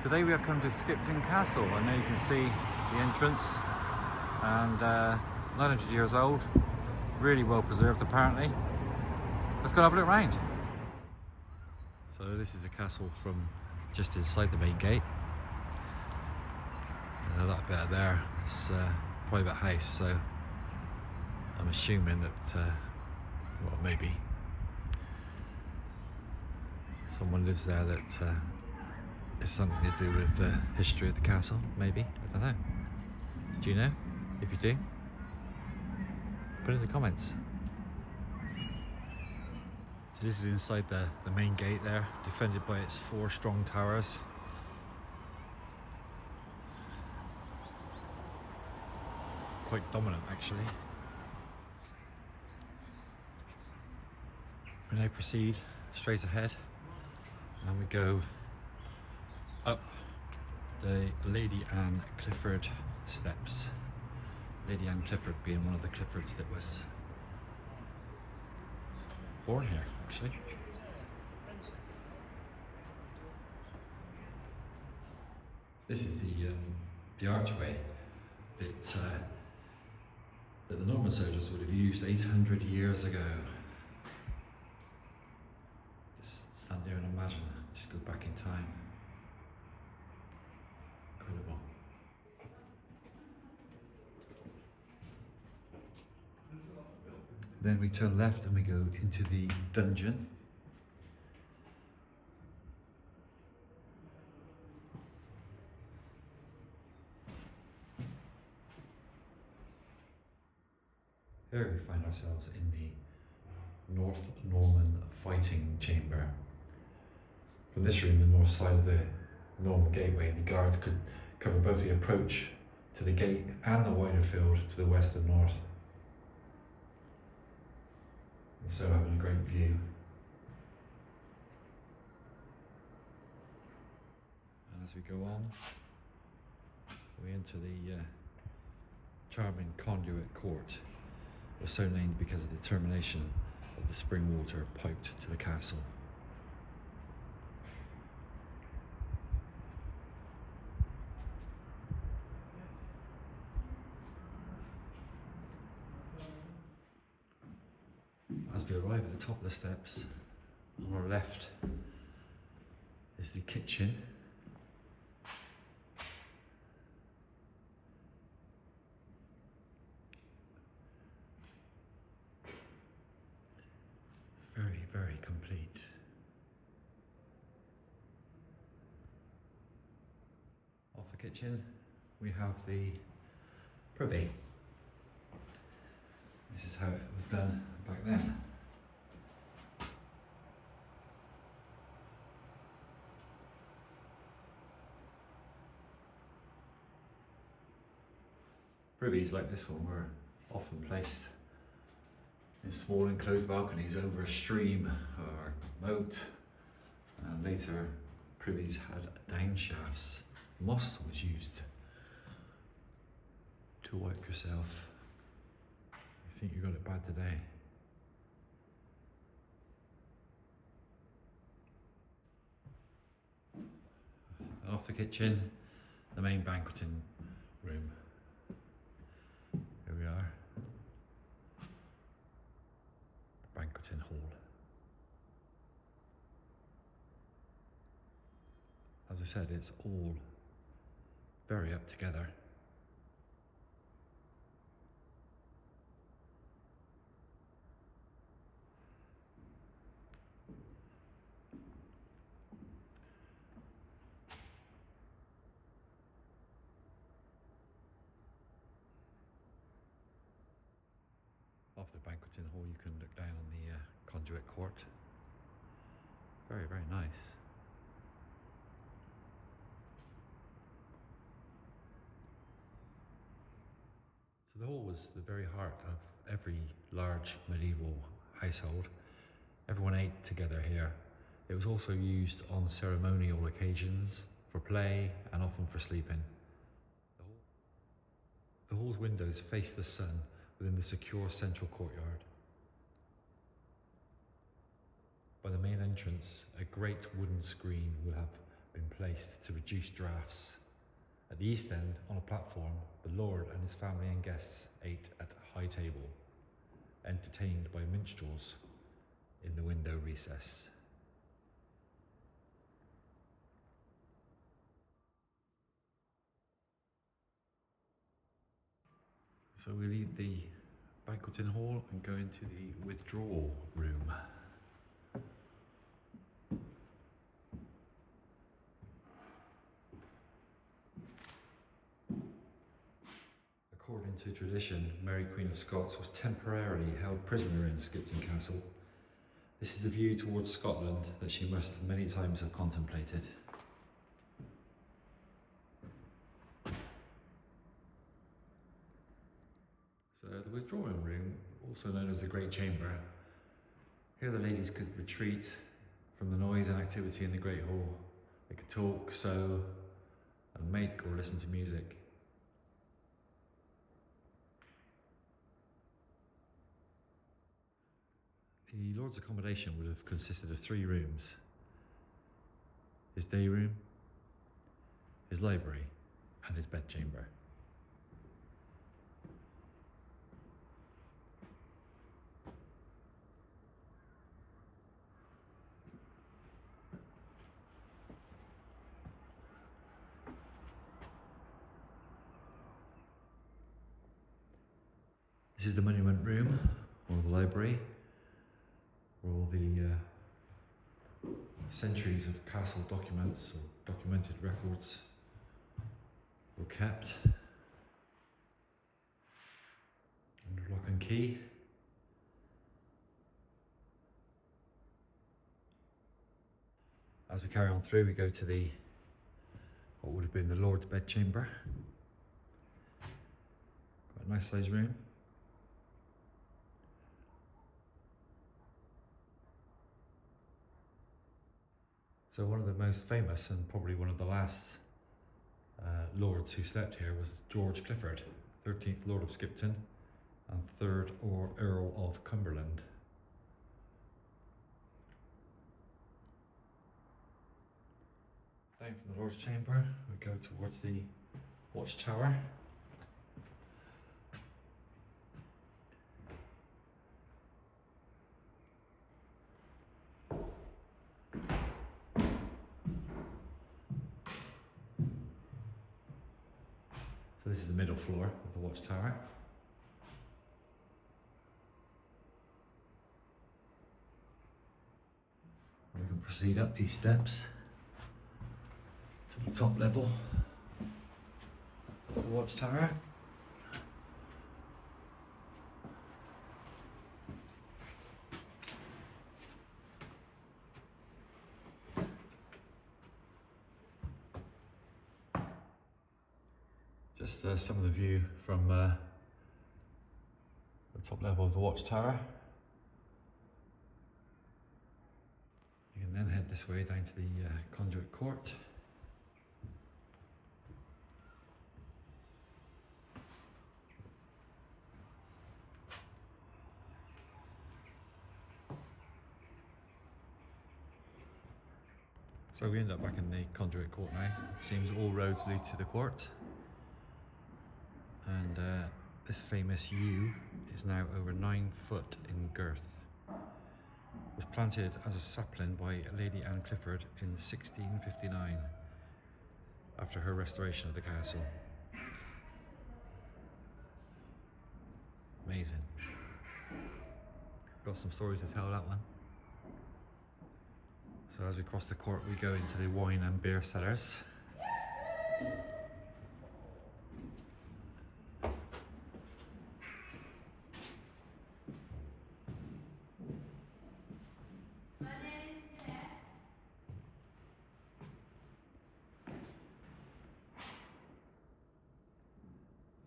Today we have come to Skipton Castle, and there you can see the entrance, and 900 years old, really well preserved apparently. Let's go and have a look round. So this is the castle from just inside the main gate. That bit there is a private house, so I'm assuming that, well, maybe someone lives there that is something to do with the history of the castle, maybe. I don't know. Do you know? If you do, put it in the comments. So this is inside the main gate there, defended by its 4 strong towers. Quite dominant, actually. We now proceed straight ahead, and we go up the Lady Anne Clifford steps. Lady Anne Clifford being one of the Cliffords that was born here, actually. This is the archway that the Norman soldiers would have used 800 years ago. Just stand there and imagine, just go back in time. Incredible. Then we turn left and we go into the dungeon. Here we find ourselves in the North Norman fighting chamber. From this room, the north side of the Norman gateway, the guards could cover both the approach to the gate and the wider field to the west and north. And so having a great view. And as we go on, we enter the charming conduit court. It was so named because of the termination of the spring water piped to the castle. As we arrive at the top of the steps, on our left is the kitchen. Very, very complete. Off the kitchen, we have the privy. This is how it was done back then. Privies like this one were often placed in small enclosed balconies over a stream or moat, and later privies had down shafts. Moss was used to wipe yourself. You think you got it bad today. And off the kitchen, the main banqueting room. Here we are. Banqueting hall. As I said, it's all very up together. Off the banqueting hall, you can look down on the conduit court. Very, very nice. So the hall was the very heart of every large medieval household. Everyone ate together here. It was also used on ceremonial occasions, for play, and often for sleeping. The hall's windows face the sun within the secure central courtyard. By the main entrance, a great wooden screen would have been placed placed to reduce draughts. At the east end, on a platform, the Lord and his family and guests ate at a high table, entertained by minstrels in the window recess. So we leave the banqueting hall and go into the withdrawal room. According to tradition, Mary Queen of Scots was temporarily held prisoner in Skipton Castle. This is the view towards Scotland that she must many times have contemplated. So the withdrawing room, also known as the Great Chamber, here the ladies could retreat from the noise and activity in the Great Hall. They could talk, sew, and make or listen to music. The Lord's accommodation would have consisted of 3 rooms: his day room, his library, and his bedchamber. This is the monument room, or the library, where all the centuries of castle documents or documented records were kept under lock and key. As we carry on through, we go to what would have been the Lord's bedchamber. Quite a nice sized room. So one of the most famous and probably one of the last lords who slept here was George Clifford, 13th Lord of Skipton and 3rd Earl of Cumberland. Down from the Lord's chamber, we go towards the watchtower. So this is the middle floor of the watchtower. We can proceed up these steps to the top level of the watchtower. Just some of the view from the top level of the watchtower. You can then head this way down to the conduit court. So we end up back in the conduit court now. It seems all roads lead to the court. And this famous yew is now over 9 foot in girth. It was planted as a sapling by Lady Anne Clifford in 1659 after her restoration of the castle. Amazing. Got some stories to tell, that one. So as we cross the court, we go into the wine and beer cellars.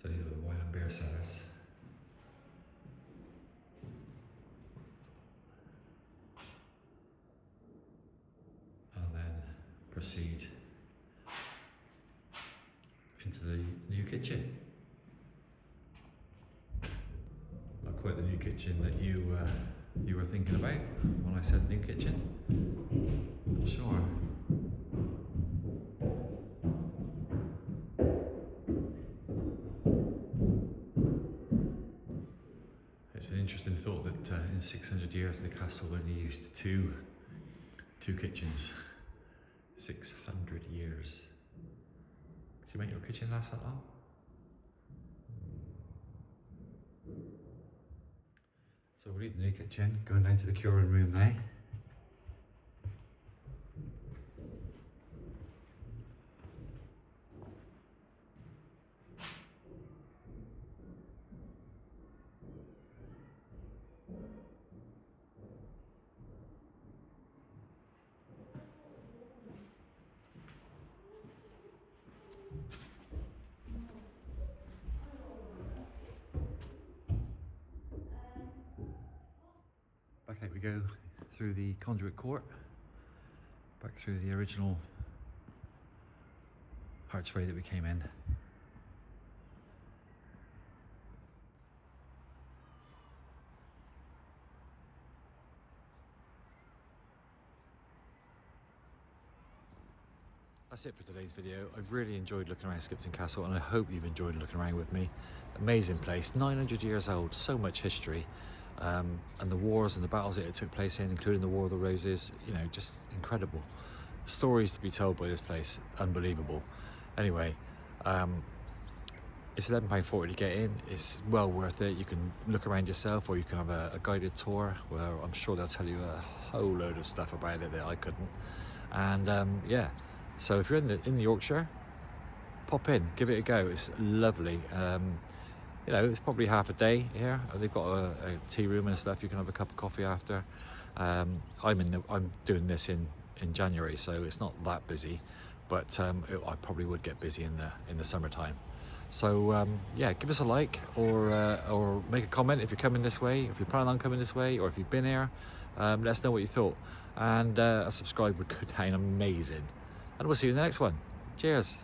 So these are the wine and beer cellars. And then proceed into the new kitchen. Not quite the new kitchen that you were thinking about when I said new kitchen. Not sure. interesting thought that in 600 years the castle only used two kitchens. 600 years. Could you make your kitchen last that long? So we're leaving the new kitchen, going down to the curing room now. Back out we go through the conduit court, back through the original archway that we came in. That's it for today's video. I've really enjoyed looking around Skipton Castle, and I hope you've enjoyed looking around with me. Amazing place, 900 years old, so much history. And the wars and the battles that it took place in, including the War of the Roses, you know, just incredible. Stories to be told by this place, unbelievable. Anyway, it's £11.40 to get in. It's well worth it. You can look around yourself, or you can have a guided tour where I'm sure they'll tell you a whole load of stuff about it that I couldn't. And yeah, so if you're in the Yorkshire, pop in, give it a go. It's lovely. You know, it's probably half a day here. They've got a tea room and stuff. You can have a cup of coffee after. I'm doing this in January, so it's not that busy, but I probably would get busy in the summertime. So yeah, give us a like, or make a comment if you're coming this way, if you're planning on coming this way, or if you've been here. Let us know what you thought, and a subscribe would go down amazing. And we'll see you in the next one. Cheers.